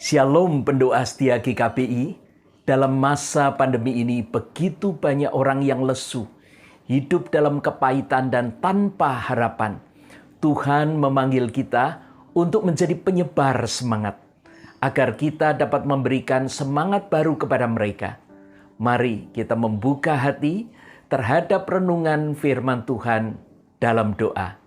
Shalom pendoa setia GKBI. Dalam masa pandemi ini begitu banyak orang yang lesu, hidup dalam kepahitan dan tanpa harapan. Tuhan memanggil kita untuk menjadi penyebar semangat, agar kita dapat memberikan semangat baru kepada mereka. Mari kita membuka hati terhadap renungan firman Tuhan dalam doa.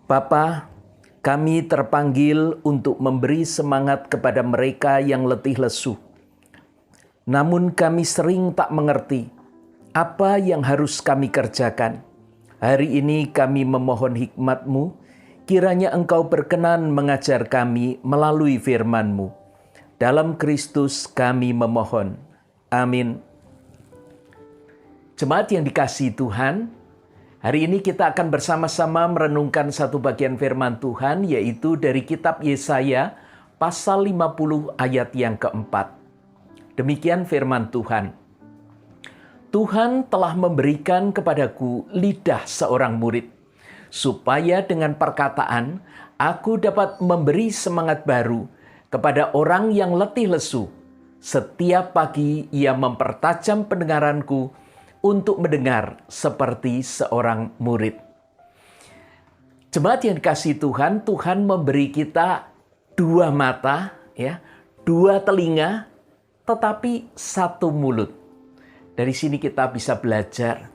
Bapa, kami terpanggil untuk memberi semangat kepada mereka yang letih lesu. Namun kami sering tak mengerti apa yang harus kami kerjakan. Hari ini kami memohon hikmat-Mu, kiranya Engkau berkenan mengajar kami melalui firman-Mu. Dalam Kristus kami memohon. Amin. Jemaat yang dikasihi Tuhan, hari ini kita akan bersama-sama merenungkan satu bagian firman Tuhan, yaitu dari kitab Yesaya pasal 50 ayat yang keempat. Demikian firman Tuhan. Tuhan telah memberikan kepadaku lidah seorang murid, supaya dengan perkataan aku dapat memberi semangat baru kepada orang yang letih lesu. Setiap pagi ia mempertajam pendengaranku untuk mendengar seperti seorang murid. Jemaat yang dikasihi Tuhan, Tuhan memberi kita dua mata, dua telinga, tetapi satu mulut. Dari sini kita bisa belajar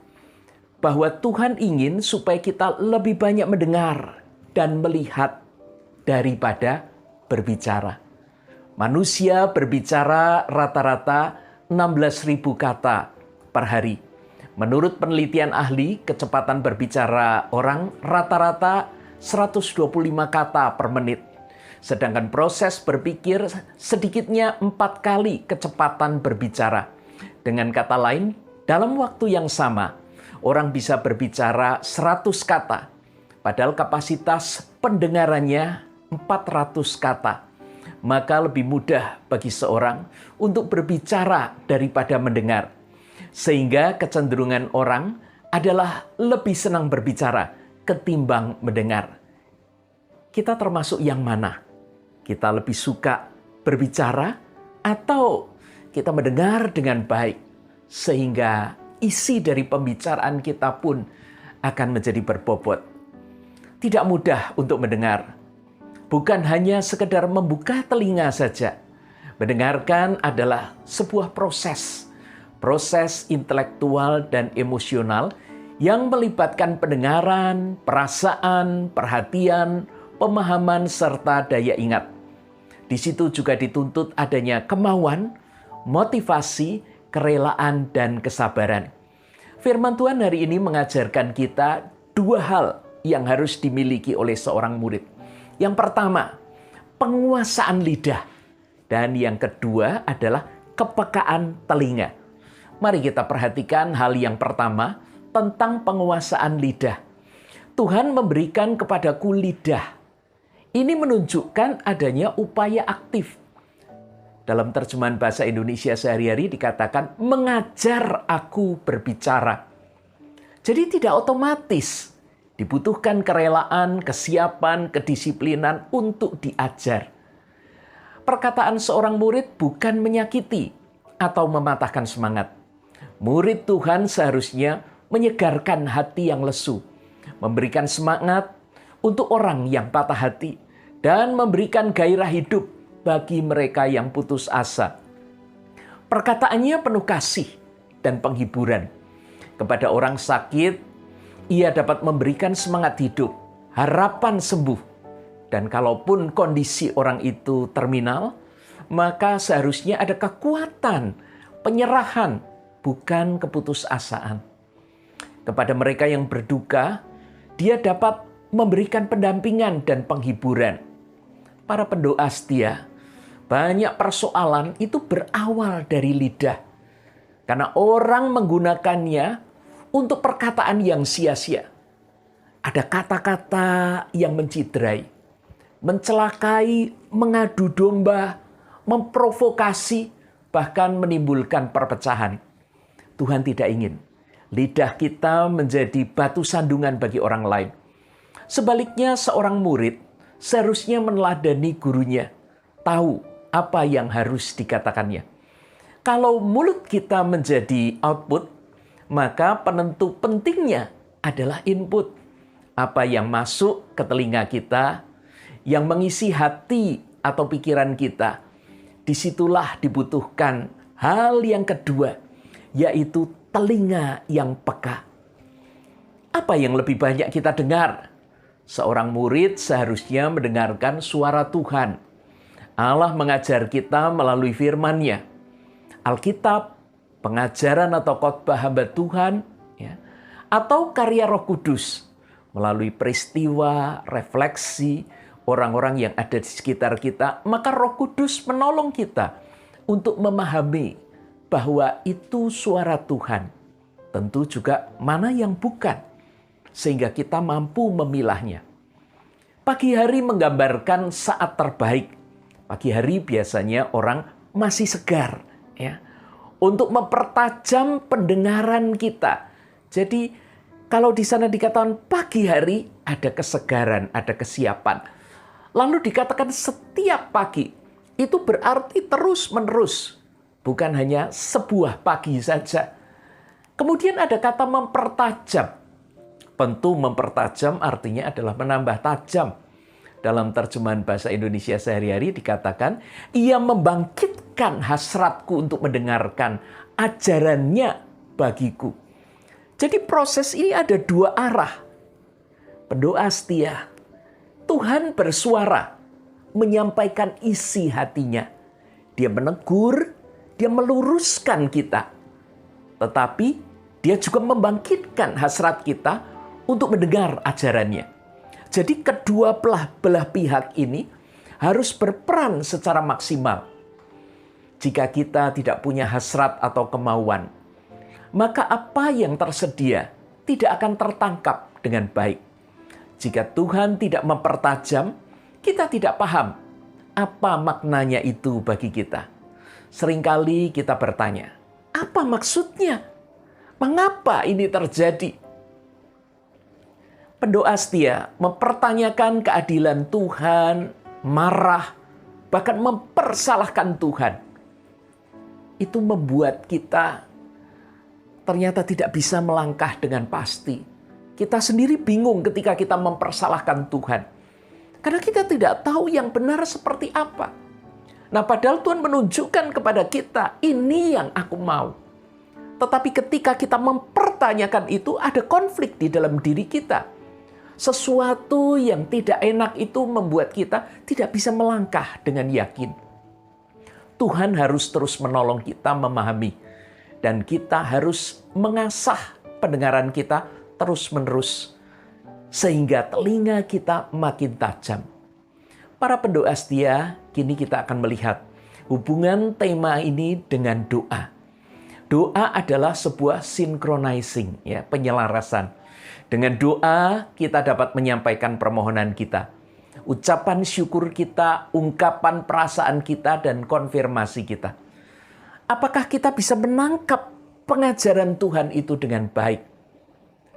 bahwa Tuhan ingin supaya kita lebih banyak mendengar dan melihat daripada berbicara. Manusia berbicara rata-rata 16.000 kata per hari. Menurut penelitian ahli, kecepatan berbicara orang rata-rata 125 kata per menit. Sedangkan proses berpikir sedikitnya 4 kali kecepatan berbicara. Dengan kata lain, dalam waktu yang sama, orang bisa berbicara 100 kata. Padahal kapasitas pendengarannya 400 kata. Maka lebih mudah bagi seorang untuk berbicara daripada mendengar. Sehingga kecenderungan orang adalah lebih senang berbicara ketimbang mendengar. Kita termasuk yang mana? Kita lebih suka berbicara atau kita mendengar dengan baik? Sehingga isi dari pembicaraan kita pun akan menjadi berbobot. Tidak mudah untuk mendengar. Bukan hanya sekedar membuka telinga saja. Mendengarkan adalah sebuah proses intelektual dan emosional yang melibatkan pendengaran, perasaan, perhatian, pemahaman, serta daya ingat. Di situ juga dituntut adanya kemauan, motivasi, kerelaan, dan kesabaran. Firman Tuhan hari ini mengajarkan kita dua hal yang harus dimiliki oleh seorang murid. Yang pertama, penguasaan lidah. Dan yang kedua adalah kepekaan telinga. Mari kita perhatikan hal yang pertama tentang penguasaan lidah. Tuhan memberikan kepadaku lidah. Ini menunjukkan adanya upaya aktif. Dalam terjemahan bahasa Indonesia sehari-hari dikatakan mengajar aku berbicara. Jadi tidak otomatis. Dibutuhkan kerelaan, kesiapan, kedisiplinan untuk diajar. Perkataan seorang murid bukan menyakiti atau mematahkan semangat. Murid Tuhan seharusnya menyegarkan hati yang lesu, memberikan semangat untuk orang yang patah hati, dan memberikan gairah hidup bagi mereka yang putus asa. Perkataannya penuh kasih dan penghiburan. Kepada orang sakit, ia dapat memberikan semangat hidup, harapan sembuh. Dan kalaupun kondisi orang itu terminal, maka seharusnya ada kekuatan, penyerahan, bukan keputusasaan. Kepada mereka yang berduka, dia dapat memberikan pendampingan dan penghiburan. Para pendoa setia, banyak persoalan itu berawal dari lidah. Karena orang menggunakannya untuk perkataan yang sia-sia. Ada kata-kata yang menciderai, mencelakai, mengadu domba, memprovokasi, bahkan menimbulkan perpecahan. Tuhan tidak ingin lidah kita menjadi batu sandungan bagi orang lain. Sebaliknya, seorang murid seharusnya meneladani gurunya tahu apa yang harus dikatakannya. Kalau mulut kita menjadi output, maka penentu pentingnya adalah input. Apa yang masuk ke telinga kita, yang mengisi hati atau pikiran kita. Disitulah dibutuhkan hal yang kedua, yaitu telinga yang peka. Apa yang lebih banyak kita dengar? Seorang murid seharusnya mendengarkan suara Tuhan. Allah mengajar kita melalui firman-Nya. Alkitab, pengajaran atau khotbah hamba Tuhan, ya, atau karya Roh Kudus melalui peristiwa, refleksi orang-orang yang ada di sekitar kita, maka Roh Kudus menolong kita untuk memahami bahwa itu suara Tuhan. Tentu juga mana yang bukan, sehingga kita mampu memilahnya. Pagi hari menggambarkan saat terbaik. Pagi hari biasanya orang masih segar, ya, untuk mempertajam pendengaran kita. Jadi kalau di sana dikatakan pagi hari, ada kesegaran, ada kesiapan. Lalu dikatakan setiap pagi, itu berarti terus-menerus. Bukan hanya sebuah pagi saja. Kemudian ada kata mempertajam. Tentu mempertajam artinya adalah menambah tajam. Dalam terjemahan bahasa Indonesia sehari-hari dikatakan, ia membangkitkan hasratku untuk mendengarkan ajarannya bagiku. Jadi proses ini ada dua arah. Pendoa setia, Tuhan bersuara, menyampaikan isi hatinya. Dia menegur, dia meluruskan kita. Tetapi dia juga membangkitkan hasrat kita untuk mendengar ajarannya. Jadi kedua belah pihak ini harus berperan secara maksimal. Jika kita tidak punya hasrat atau kemauan, maka apa yang tersedia tidak akan tertangkap dengan baik. Jika Tuhan tidak mempertajam, kita tidak paham apa maknanya itu bagi kita. Seringkali kita bertanya, apa maksudnya? Mengapa ini terjadi? Pendoa setia mempertanyakan keadilan Tuhan, marah, bahkan mempersalahkan Tuhan. Itu membuat kita ternyata tidak bisa melangkah dengan pasti. Kita sendiri bingung ketika kita mempersalahkan Tuhan. Karena kita tidak tahu yang benar seperti apa. Nah, padahal Tuhan menunjukkan kepada kita, ini yang aku mau. Tetapi ketika kita mempertanyakan itu, ada konflik di dalam diri kita. Sesuatu yang tidak enak itu membuat kita tidak bisa melangkah dengan yakin. Tuhan harus terus menolong kita memahami. Dan kita harus mengasah pendengaran kita terus-menerus. Sehingga telinga kita makin tajam. Para pendoa setia, kini kita akan melihat hubungan tema ini dengan doa. Doa adalah sebuah synchronizing, ya, penyelarasan. Dengan doa, kita dapat menyampaikan permohonan kita. Ucapan syukur kita, ungkapan perasaan kita, dan konfirmasi kita. Apakah kita bisa menangkap pengajaran Tuhan itu dengan baik?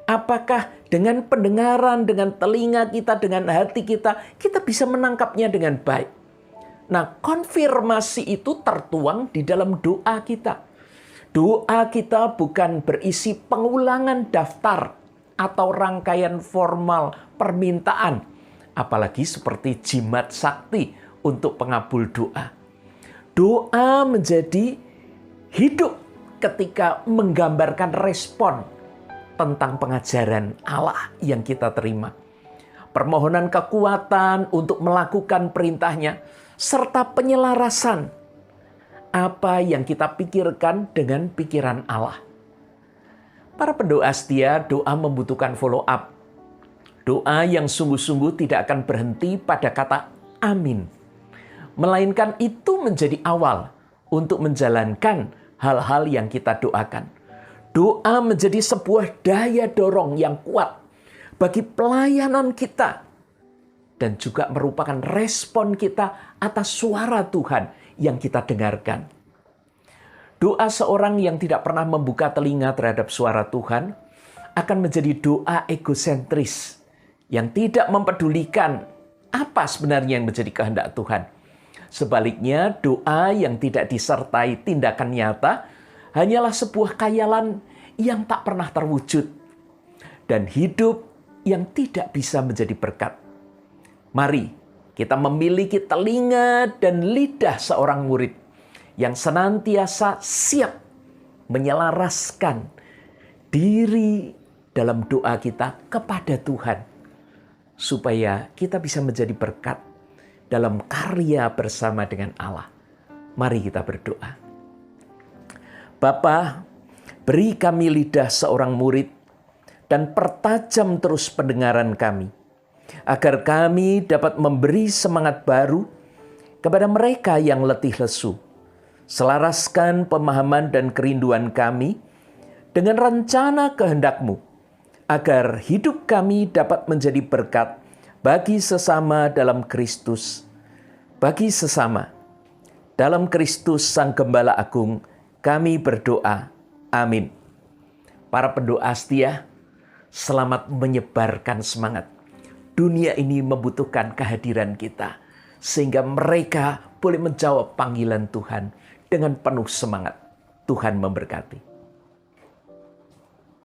Apakah dengan pendengaran, dengan telinga kita, dengan hati kita, kita bisa menangkapnya dengan baik? Nah, konfirmasi itu tertuang di dalam doa kita. Doa kita bukan berisi pengulangan daftar atau rangkaian formal permintaan, apalagi seperti jimat sakti untuk pengabul doa. Doa menjadi hidup ketika menggambarkan respon tentang pengajaran Allah yang kita terima. Permohonan kekuatan untuk melakukan perintahnya, serta penyelarasan apa yang kita pikirkan dengan pikiran Allah. Para pendoa setia, doa membutuhkan follow up. Doa yang sungguh-sungguh tidak akan berhenti pada kata amin. Melainkan itu menjadi awal untuk menjalankan hal-hal yang kita doakan. Doa menjadi sebuah daya dorong yang kuat bagi pelayanan kita. Dan juga merupakan respon kita atas suara Tuhan yang kita dengarkan. Doa seorang yang tidak pernah membuka telinga terhadap suara Tuhan akan menjadi doa egosentris yang tidak mempedulikan apa sebenarnya yang menjadi kehendak Tuhan. Sebaliknya, doa yang tidak disertai tindakan nyata hanyalah sebuah khayalan yang tak pernah terwujud dan hidup yang tidak bisa menjadi berkat. Mari kita memiliki telinga dan lidah seorang murid yang senantiasa siap menyelaraskan diri dalam doa kita kepada Tuhan, supaya kita bisa menjadi berkat dalam karya bersama dengan Allah. Mari kita berdoa. Bapa, beri kami lidah seorang murid dan pertajam terus pendengaran kami, agar kami dapat memberi semangat baru kepada mereka yang letih lesu. Selaraskan pemahaman dan kerinduan kami dengan rencana kehendak-Mu, agar hidup kami dapat menjadi berkat bagi sesama dalam Kristus. Bagi sesama dalam Kristus Sang Gembala Agung, kami berdoa. Amin. Para pendoa setia, selamat menyebarkan semangat. Dunia ini membutuhkan kehadiran kita, sehingga mereka boleh menjawab panggilan Tuhan dengan penuh semangat. Tuhan memberkati.